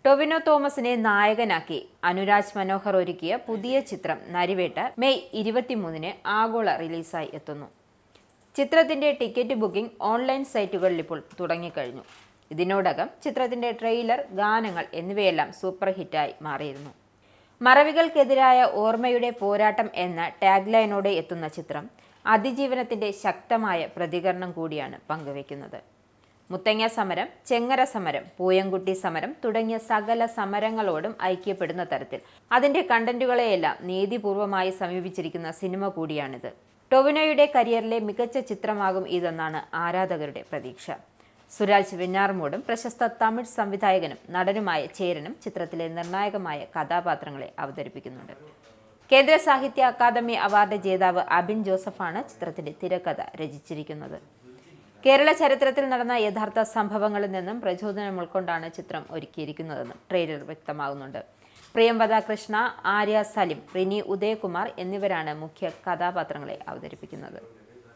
ടൊവിനോ തോമസിനെ നായകനാക്കി അനുരാജ് മനോഹർ ഒരുക്കിയ പുതിയ ചിത്രം നരിവേട്ട മെയ് 23-ന് ആഗോള റിലീസായി എത്തുന്നു. ചിത്രത്തിന്റെ ടിക്കറ്റ് ബുക്കിംഗ് ഓൺലൈൻ സൈറ്റുകളിൽ ഇപ്പോൾ തുടങ്ങിക്കഴിഞ്ഞു. ഇതിനോടകം ചിത്രത്തിന്റെ ട്രെയിലർ, ഗാനങ്ങൾ എന്നിവയെല്ലാം സൂപ്പർ ഹിറ്റായി മാറിയിരുന്നു. മറവികൾക്കെതിരായ ഓർമ്മയുടെ പോരാട്ടം എന്ന ടാഗ് ലൈനോടെ എത്തുന്ന ചിത്രം അതിജീവനത്തിന്റെ ശക്തമായ പ്രതികരണം കൂടിയാണ് പങ്കുവയ്ക്കുന്നത്. മുത്തങ്ങ സമരം, ചെങ്ങര സമരം, പൂയംകുട്ടി സമരം തുടങ്ങിയ സകല സമരങ്ങളോടും ഐക്യപ്പെടുന്ന തരത്തിൽ അതിന്റെ കണ്ടന്റുകളെയെല്ലാം നീതിപൂർവമായി സമീപിച്ചിരിക്കുന്ന സിനിമ കൂടിയാണിത്. ടൊവിനോയുടെ കരിയറിലെ മികച്ച ചിത്രമാകും ഇതെന്നാണ് ആരാധകരുടെ പ്രതീക്ഷ. സുരാജ് വെഞ്ഞാറമൂടും പ്രശസ്ത തമിഴ് സംവിധായകനും നടനുമായ ചേരനും ചിത്രത്തിലെ നിർണായകമായ കഥാപാത്രങ്ങളെ അവതരിപ്പിക്കുന്നുണ്ട്. കേന്ദ്ര സാഹിത്യ അക്കാദമി അവാർഡ് ജേതാവ് അബിൻ ജോസഫാണ് ചിത്രത്തിന്റെ തിരക്കഥ രചിച്ചിരിക്കുന്നത്. കേരള ചരിത്രത്തിൽ നടന്ന യഥാർത്ഥ സംഭവങ്ങളിൽ നിന്നും പ്രചോദനം ഉൾക്കൊണ്ടാണ് ചിത്രം ഒരുക്കിയിരിക്കുന്നതെന്നും ട്രെയിലർ വ്യക്തമാകുന്നുണ്ട്. പ്രിയംവദ കൃഷ്ണ, ആര്യ സലിം, റിനി ഉദയകുമാർ എന്നിവരാണ് മുഖ്യ കഥാപാത്രങ്ങളെ അവതരിപ്പിക്കുന്നത്.